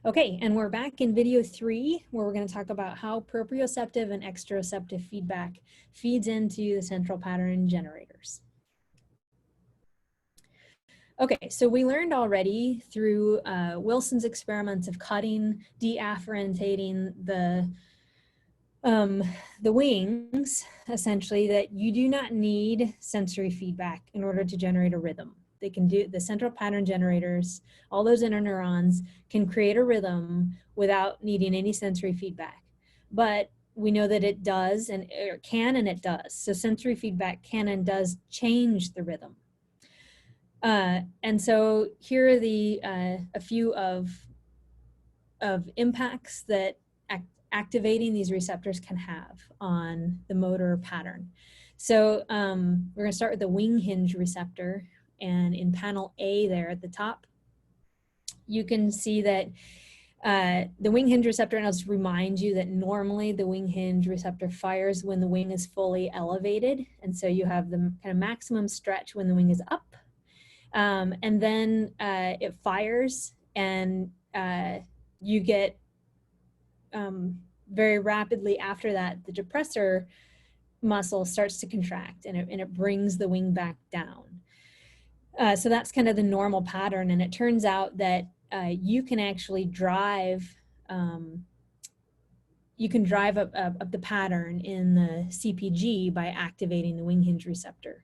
Okay, and we're back in video 3, where we're going to talk about how proprioceptive and exteroceptive feedback feeds into the central pattern generators. Okay, so we learned already through Wilson's experiments of cutting, deafferentating the wings, essentially, that you do not need sensory feedback in order to generate a rhythm. They can do, the central pattern generators, all those interneurons can create a rhythm without needing any sensory feedback. But we know that it does, and it can, and it does. So sensory feedback can and does change the rhythm. And so here are the a few of impacts that activating these receptors can have on the motor pattern. So we're going to start with the wing hinge receptor, and in panel A there at the top, you can see that the wing hinge receptor, and I'll just remind you that normally the wing hinge receptor fires when the wing is fully elevated, and so you have the kind of maximum stretch when the wing is up, and then it fires, and you get very rapidly after that, the depressor muscle starts to contract, and it brings the wing back down. So that's kind of the normal pattern, and it turns out that you can actually drive up the pattern in the CPG by activating the wing hinge receptor.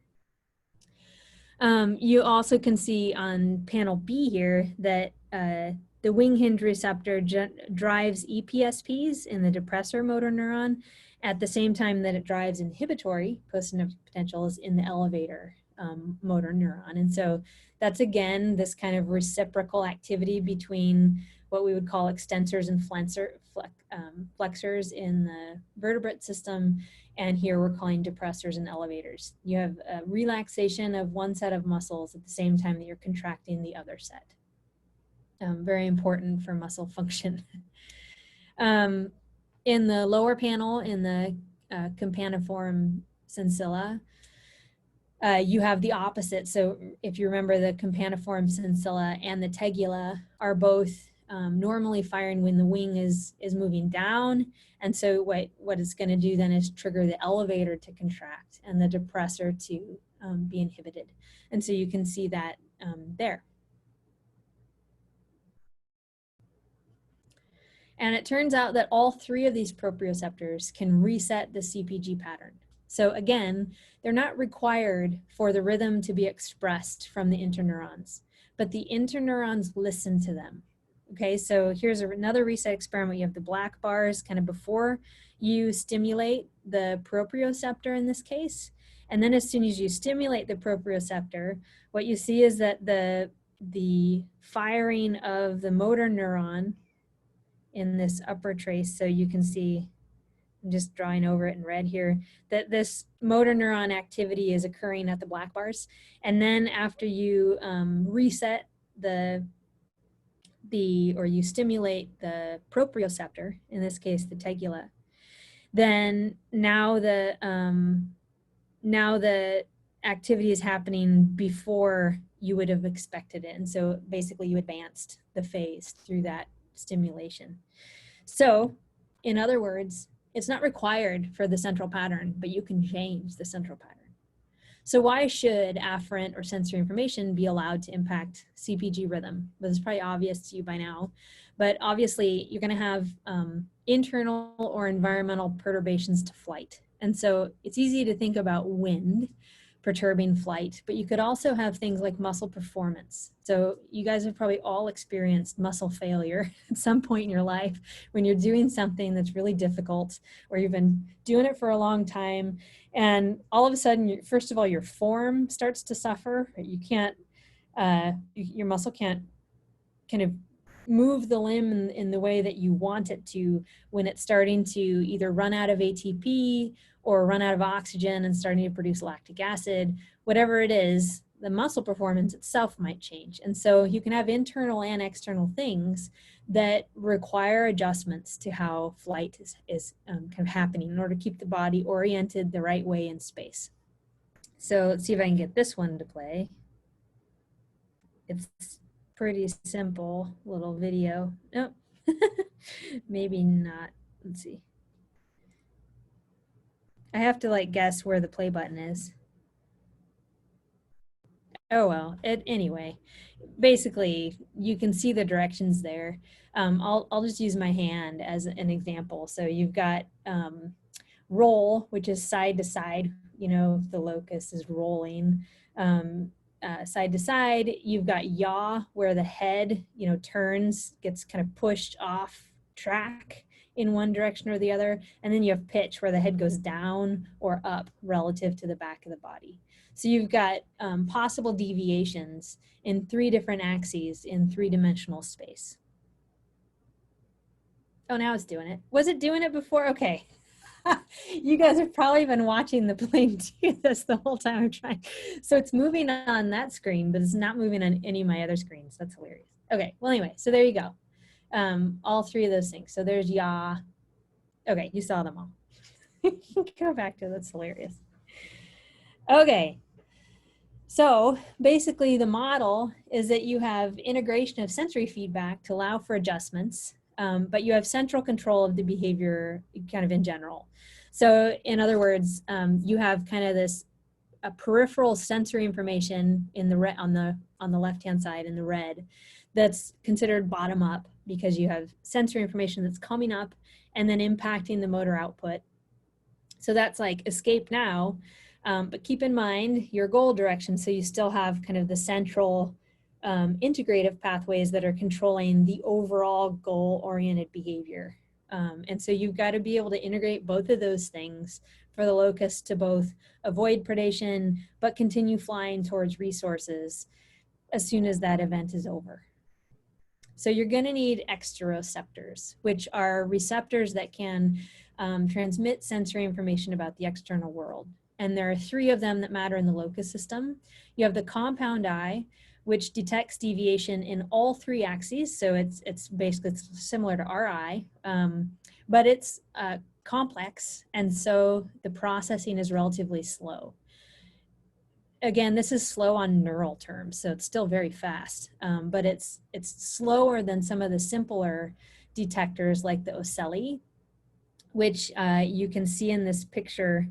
You also can see on panel B here that the wing hinge receptor drives EPSPs in the depressor motor neuron at the same time that it drives inhibitory postsynaptic potentials in the elevator motor neuron. And so that's, again, this kind of reciprocal activity between what we would call extensors and flexors in the vertebrate system, and here we're calling depressors and elevators. You have a relaxation of one set of muscles at the same time that you're contracting the other set. Very important for muscle function. In the lower panel, in the campaniform sensilla, you have the opposite. So if you remember, the campaniform sensilla and the tegula are both normally firing when the wing is moving down. And so what it's going to do then is trigger the elevator to contract and the depressor to be inhibited. And so you can see that there. And it turns out that all three of these proprioceptors can reset the CPG pattern. So again, they're not required for the rhythm to be expressed from the interneurons, but the interneurons listen to them. Okay, so here's another reset experiment. You have the black bars kind of before you stimulate the proprioceptor in this case. And then as soon as you stimulate the proprioceptor, what you see is that the firing of the motor neuron in this upper trace, so you can see, I'm just drawing over it in red here, that this motor neuron activity is occurring at the black bars. And then after you reset or you stimulate the proprioceptor, in this case the tegula, then now the activity is happening before you would have expected it. And so basically you advanced the phase through that stimulation. So in other words, it's not required for the central pattern, but you can change the central pattern. So why should afferent or sensory information be allowed to impact CPG rhythm? This is probably obvious to you by now, but obviously you're going to have internal or environmental perturbations to flight. And so it's easy to think about wind perturbing flight, but you could also have things like muscle performance. So you guys have probably all experienced muscle failure at some point in your life when you're doing something that's really difficult, or you've been doing it for a long time, and all of a sudden, first of all, your form starts to suffer. You can't, your muscle can't kind of move the limb in the way that you want it to when it's starting to either run out of ATP or run out of oxygen and starting to produce lactic acid. Whatever it is, the muscle performance itself might change. And so you can have internal and external things that require adjustments to how flight is kind of happening in order to keep the body oriented the right way in space. So let's see if I can get this one to play. It's pretty simple little video. Oh, Maybe not. Let's see. I have to like guess where the play button is. Oh well, anyway, basically you can see the directions there. I'll just use my hand as an example. So you've got roll, which is side to side. You know, the locust is rolling side to side. You've got yaw, where the head, you know, turns, gets kind of pushed off track in one direction or the other. And then you have pitch, where the head goes down or up relative to the back of the body. So you've got possible deviations in 3 different axes in 3-dimensional space. Oh, now it's doing it. Was it doing it before? Okay. You guys have probably been watching the plane do this the whole time I'm trying. So it's moving on that screen, but it's not moving on any of my other screens. That's hilarious. Okay, well anyway, so there you go. All 3 of those things. So there's yaw. Okay, you saw them all. Go back to that's hilarious. Okay. So basically the model is that you have integration of sensory feedback to allow for adjustments, but you have central control of the behavior kind of in general. So in other words, you have kind of this peripheral sensory information in the on the left-hand side in the red that's considered bottom up, because you have sensory information that's coming up and then impacting the motor output. So that's like escape now. But keep in mind your goal direction, so you still have kind of the central integrative pathways that are controlling the overall goal-oriented behavior. And so you've got to be able to integrate both of those things for the locust to both avoid predation, but continue flying towards resources as soon as that event is over. So you're going to need exteroceptors, which are receptors that can transmit sensory information about the external world. And there are 3 of them that matter in the locust system. You have the compound eye, which detects deviation in all 3 axes. So it's basically similar to our eye, but it's complex. And so the processing is relatively slow. Again, this is slow on neural terms, so it's still very fast, but it's slower than some of the simpler detectors like the ocelli, which you can see in this picture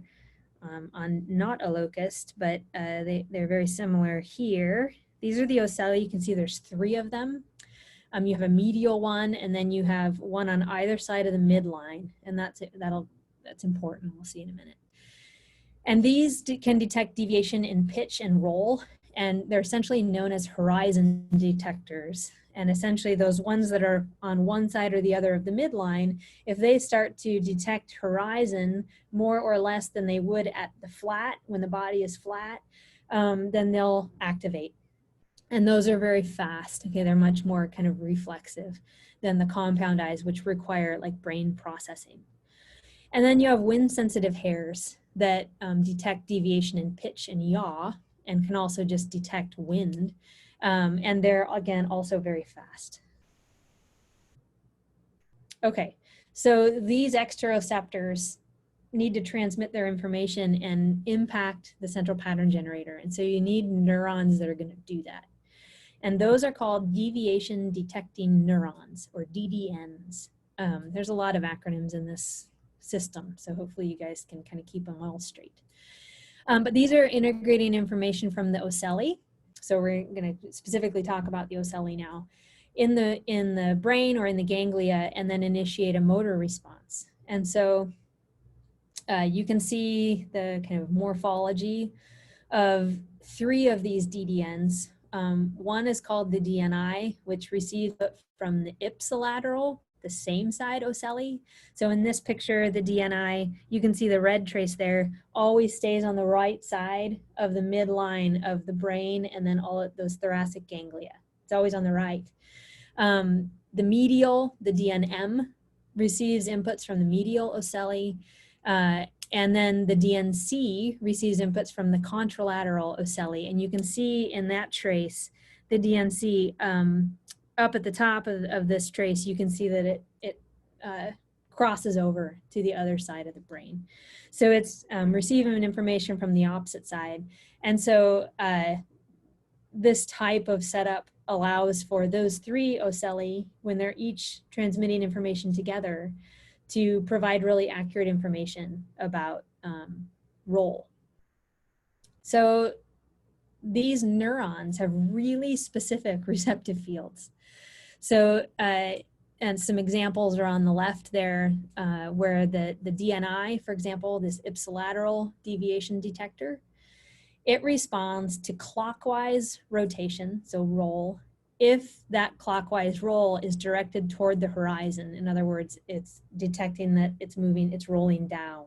on not a locust, but they're very similar here. These are the ocelli. You can see there's 3 of them. You have a medial one, and then you have one on either side of the midline, and that's important. We'll see in a minute. And these can detect deviation in pitch and roll, and they're essentially known as horizon detectors. And essentially those ones that are on one side or the other of the midline, if they start to detect horizon more or less than they would at the flat, when the body is flat, then they'll activate. And those are very fast. Okay, they're much more kind of reflexive than the compound eyes, which require like brain processing. And then you have wind sensitive hairs that detect deviation in pitch and yaw, and can also just detect wind. And they're, again, also very fast. Okay, so these exteroceptors need to transmit their information and impact the central pattern generator. And so you need neurons that are going to do that. And those are called deviation detecting neurons, or DDNs. There's a lot of acronyms in this system, so hopefully you guys can kind of keep them all straight. But these are integrating information from the ocelli. So we're going to specifically talk about the ocelli now, in the brain or in the ganglia, and then initiate a motor response. And so you can see the kind of morphology of 3 of these DDNs. One is called the DNI, which receives from the ipsilateral, the same side ocelli. So in this picture, the DNI, you can see the red trace there, always stays on the right side of the midline of the brain, and then all of those thoracic ganglia. It's always on the right. The medial, the DNM, receives inputs from the medial ocelli, and then the DNC receives inputs from the contralateral ocelli. And you can see in that trace, the DNC, up at the top of this trace, you can see that it crosses over to the other side of the brain. So it's receiving information from the opposite side. And so this type of setup allows for those three ocelli, when they're each transmitting information together, to provide really accurate information about role. So these neurons have really specific receptive fields. So, and some examples are on the left there, where the DNI, for example, this ipsilateral deviation detector, it responds to clockwise rotation, so roll, if that clockwise roll is directed toward the horizon. In other words, it's detecting that it's moving, it's rolling down.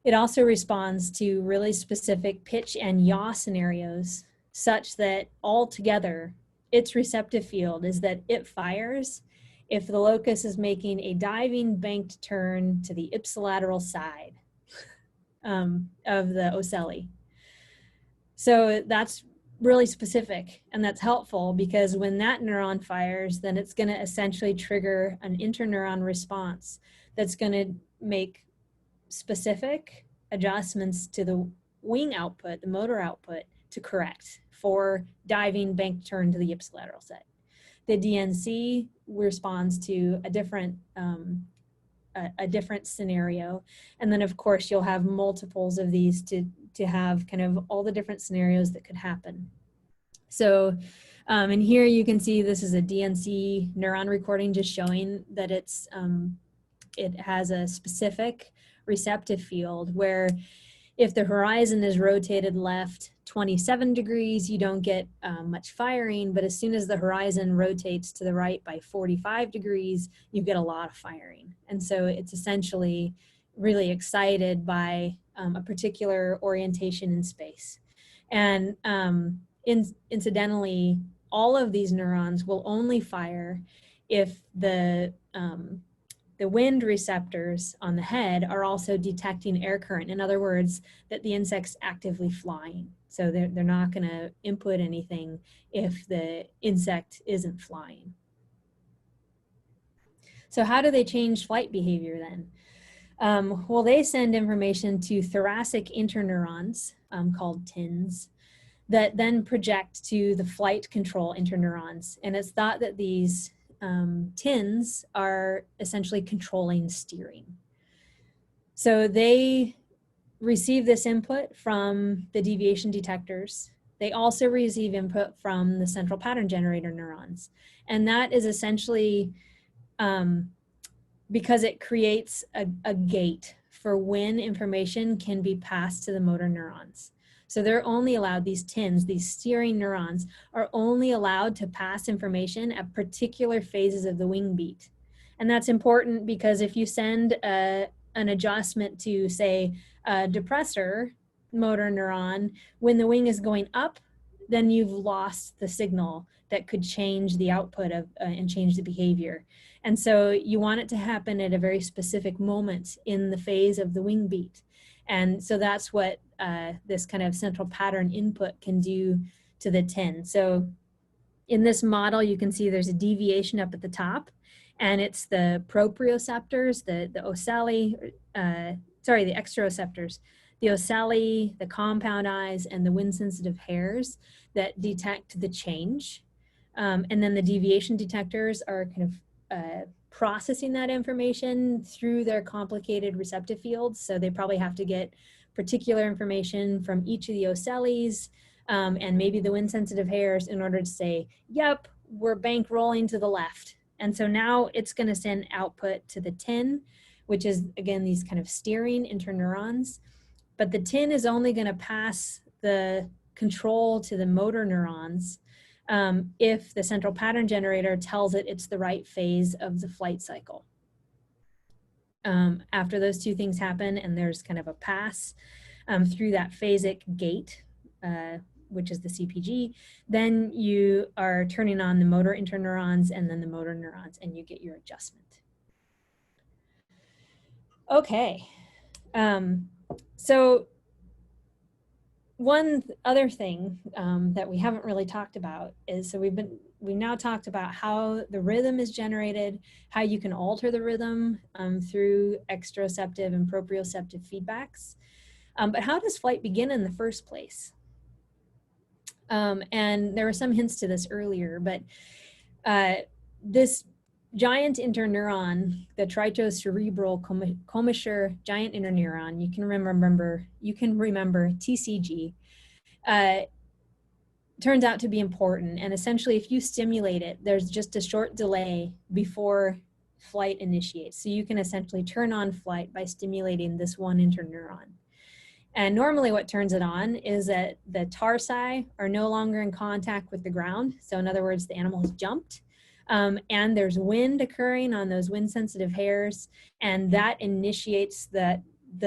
It also responds to really specific pitch and yaw scenarios, such that altogether, its receptive field is that it fires if the locust is making a diving banked turn to the ipsilateral side of the ocelli. So that's really specific, and that's helpful because when that neuron fires, then it's going to essentially trigger an interneuron response that's going to make specific adjustments to the wing output, the motor output, to correct for diving bank turn to the ipsilateral side. The DNC responds to a different scenario, and then of course you'll have multiples of these to have kind of all the different scenarios that could happen. So, and here you can see this is a DNC neuron recording, just showing that it's it has a specific receptive field where if the horizon is rotated left 27 degrees, you don't get much firing, but as soon as the horizon rotates to the right by 45 degrees, you get a lot of firing. And so it's essentially really excited by a particular orientation in space. And incidentally, all of these neurons will only fire if the wind receptors on the head are also detecting air current. In other words, that the insect's actively flying. So they're not going to input anything if the insect isn't flying. So how do they change flight behavior then? Well, they send information to thoracic interneurons called TINs that then project to the flight control interneurons. And it's thought that these TINs are essentially controlling steering. So they receive this input from the deviation detectors. They also receive input from the central pattern generator neurons. And that is essentially because it creates a gate for when information can be passed to the motor neurons. So they're only allowed, these TINs, these steering neurons, are only allowed to pass information at particular phases of the wing beat. And that's important because if you send an adjustment to, say, a depressor motor neuron, when the wing is going up, then you've lost the signal that could change the output of and change the behavior. And so you want it to happen at a very specific moment in the phase of the wing beat. And so that's what this kind of central pattern input can do to the TIN. So in this model, you can see there's a deviation up at the top, and it's the proprioceptors, the ocelli, the exteroceptors, the ocelli, the compound eyes, and the wind-sensitive hairs that detect the change. And then the deviation detectors are kind of processing that information through their complicated receptive fields. So they probably have to get particular information from each of the ocellis and maybe the wind-sensitive hairs in order to say, yep, we're bank rolling to the left. And so now it's going to send output to the TIN, which is, again, these kind of steering interneurons. But the TIN is only going to pass the control to the motor neurons if the central pattern generator tells it it's the right phase of the flight cycle. After those two things happen and there's kind of a pass through that phasic gate, which is the CPG, then you are turning on the motor interneurons and then the motor neurons, and you get your adjustment. Okay, so one other thing that we haven't really talked about is, so we've now talked about how the rhythm is generated, how you can alter the rhythm through exteroceptive and proprioceptive feedbacks. But how does flight begin in the first place? And there were some hints to this earlier, but this giant interneuron, the tritocerebral commissure giant interneuron, you can remember TCG, turns out to be important. And essentially, if you stimulate it, there's just a short delay before flight initiates. So you can essentially turn on flight by stimulating this one interneuron. And normally what turns it on is that the tarsi are no longer in contact with the ground. So in other words, the animal has jumped. And there's wind occurring on those wind-sensitive hairs, and that initiates the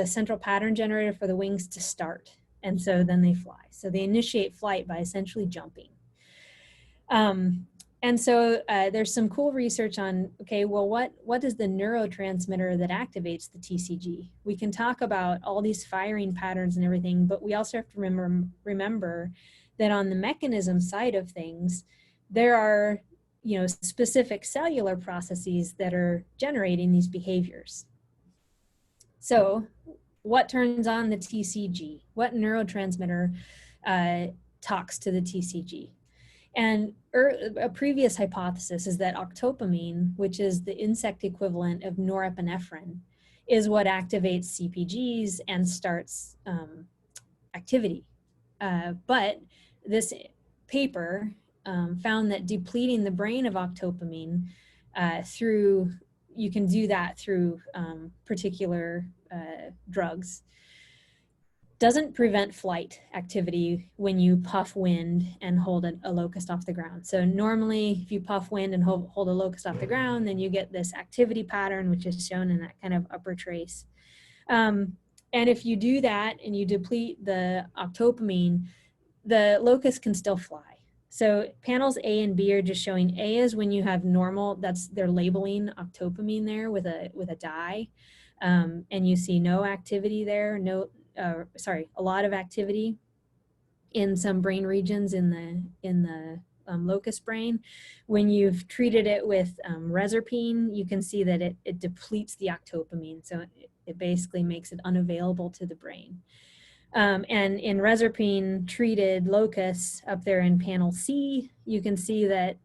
central pattern generator for the wings to start. And so then they fly. So they initiate flight by essentially jumping. And so there's some cool research on, okay, well, what is the neurotransmitter that activates the TCG? We can talk about all these firing patterns and everything, but we also have to remember that on the mechanism side of things, there are, you know, specific cellular processes that are generating these behaviors. So what turns on the TCG? What neurotransmitter talks to the TCG? And a previous hypothesis is that octopamine, which is the insect equivalent of norepinephrine, is what activates CPGs and starts activity. But this paper found that depleting the brain of octopamine you can do that through particular drugs, doesn't prevent flight activity when you puff wind and hold a locust off the ground. So normally if you puff wind and hold a locust off the ground, then you get this activity pattern, which is shown in that kind of upper trace. And if you do that and you deplete the octopamine, the locust can still fly. So panels A and B are just showing A is when you have normal, they're labeling octopamine there with a dye. And you see no activity there, a lot of activity in some brain regions in the locust brain. When you've treated it with reserpine, you can see that it depletes the octopamine. So it basically makes it unavailable to the brain. And in reserpine treated locusts up there in panel C, you can see that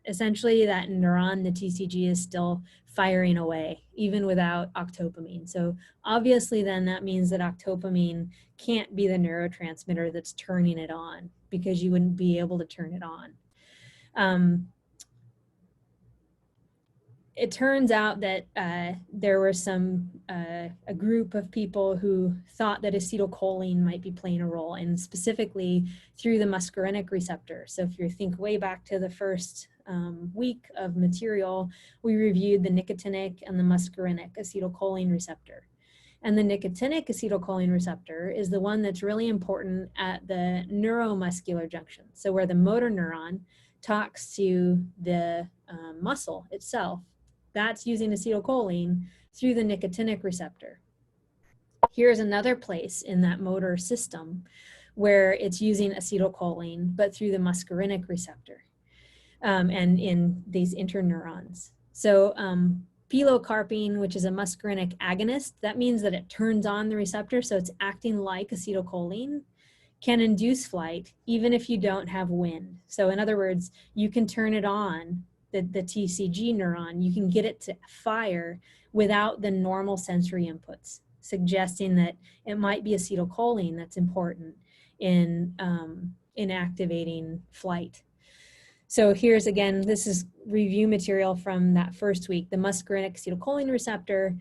essentially that neuron, the TCG, is still firing away, even without octopamine. So obviously then that means that octopamine can't be the neurotransmitter that's turning it on, because you wouldn't be able to turn it on. It turns out that there were a group of people who thought that acetylcholine might be playing a role, and specifically through the muscarinic receptor. So if you think way back to the first week of material, we reviewed the nicotinic and the muscarinic acetylcholine receptor. And the nicotinic acetylcholine receptor is the one that's really important at the neuromuscular junction. So where the motor neuron talks to the muscle itself, that's using acetylcholine through the nicotinic receptor. Here's another place in that motor system where it's using acetylcholine, but through the muscarinic receptor and in these interneurons. So pilocarpine, which is a muscarinic agonist, that means that it turns on the receptor, so it's acting like acetylcholine, can induce flight even if you don't have wind. So in other words, you can turn it on, the TCG neuron, you can get it to fire without the normal sensory inputs, suggesting that it might be acetylcholine that's important in activating flight. So here's again, this is review material from that first week. The muscarinic acetylcholine receptor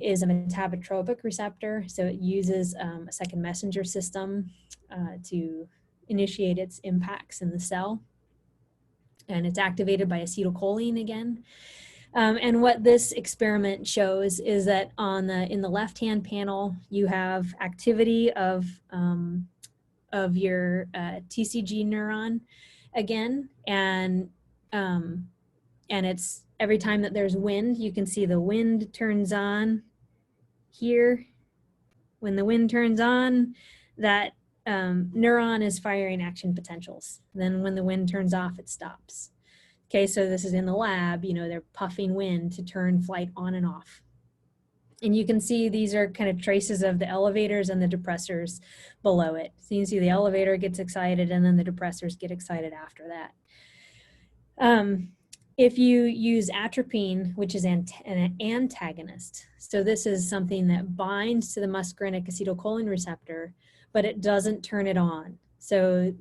is a metabotropic receptor, so it uses a second messenger system to initiate its impacts in the cell. And it's activated by acetylcholine again. And what this experiment shows is that in the left-hand panel, you have activity of your TCG neuron again, and it's every time that there's wind, you can see the wind turns on here. When the wind turns on, that neuron is firing action potentials. Then when the wind turns off, it stops. Okay, so this is in the lab, you know, they're puffing wind to turn flight on and off. And you can see these are kind of traces of the elevators and the depressors below it. So you can see the elevator gets excited and then the depressors get excited after that. If you use atropine, which is an antagonist, so this is something that binds to the muscarinic acetylcholine receptor, but it doesn't turn it on. So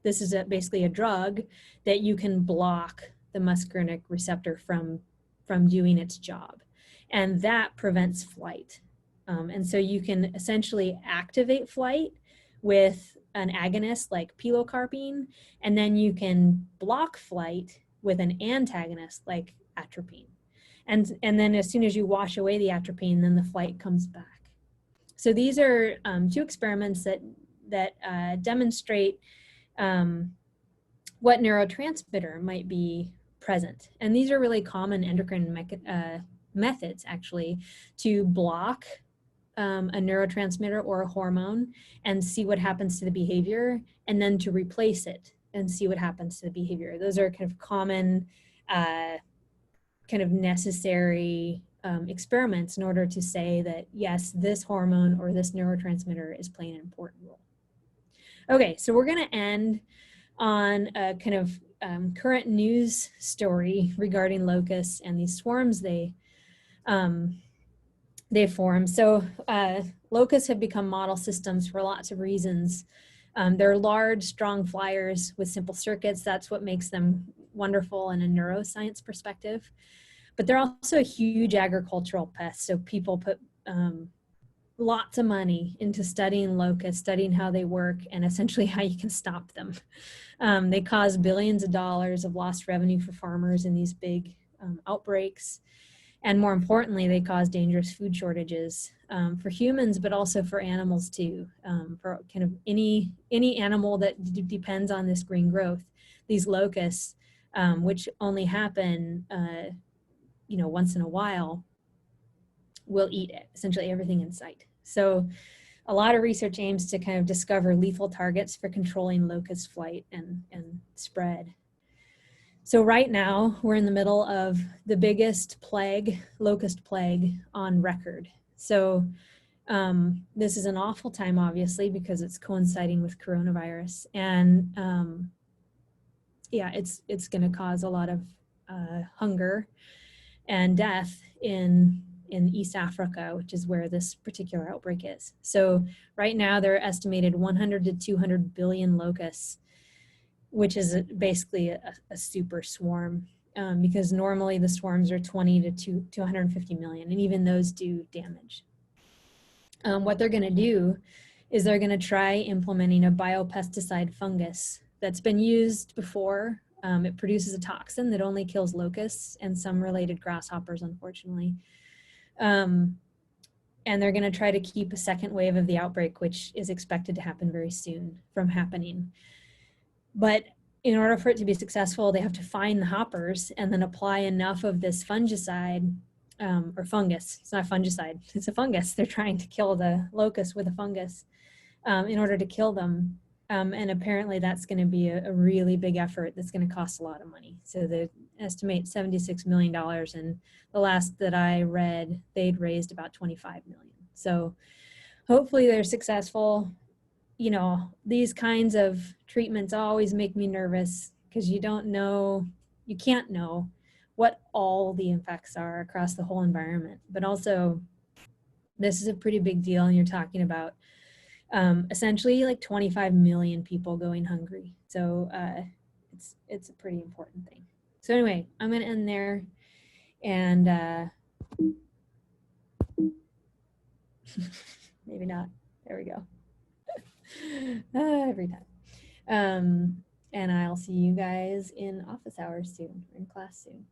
this is basically a drug that you can block the muscarinic receptor from doing its job. And that prevents flight. And so you can essentially activate flight with an agonist like pilocarpine, and then you can block flight with an antagonist like atropine. And then as soon as you wash away the atropine, then the flight comes back. So these are two experiments that demonstrate what neurotransmitter might be present. And these are really common endocrine methods, actually, to block a neurotransmitter or a hormone and see what happens to the behavior, and then to replace it and see what happens to the behavior. Those are kind of common, kind of necessary experiments in order to say that, yes, this hormone or this neurotransmitter is playing an important role. Okay, so we're going to end on a kind of current news story regarding locusts and these swarms they form. So locusts have become model systems for lots of reasons. They're large, strong flyers with simple circuits. That's what makes them wonderful in a neuroscience perspective. But they're also a huge agricultural pest. So people put lots of money into studying locusts, studying how they work, and essentially how you can stop them. They cause billions of dollars of lost revenue for farmers in these big outbreaks. And more importantly, they cause dangerous food shortages for humans, but also for animals too. For kind of any animal that depends on this green growth, these locusts, which only happen, once in a while, will eat essentially everything in sight. So a lot of research aims to kind of discover lethal targets for controlling locust flight and spread. So right now, we're in the middle of the biggest plague, locust plague, on record. So this is an awful time, obviously, because it's coinciding with coronavirus. And yeah, it's going to cause a lot of hunger and death in East Africa, which is where this particular outbreak is. So right now, there are estimated 100 to 200 billion locusts, which is basically a super swarm, because normally the swarms are 20 to 150 million, and even those do damage. What they're going to do is they're going to try implementing a biopesticide fungus that's been used before. It produces a toxin that only kills locusts and some related grasshoppers, unfortunately. And they're going to try to keep a second wave of the outbreak, which is expected to happen very soon, from happening. But in order for it to be successful, they have to find the hoppers and then apply enough of this fungicide, or fungus. It's not fungicide, it's a fungus. They're trying to kill the locust with a fungus in order to kill them. And apparently that's going to be a really big effort that's going to cost a lot of money. So they estimate $76 million. And the last that I read, they'd raised about $25 million. So hopefully they're successful. You know, these kinds of treatments always make me nervous because you can't know what all the effects are across the whole environment. But also, this is a pretty big deal, and you're talking about essentially like 25 million people going hungry. So it's a pretty important thing. So anyway, I'm going to end there, and maybe not. There we go. Every time. And I'll see you guys in office hours soon, or in class soon.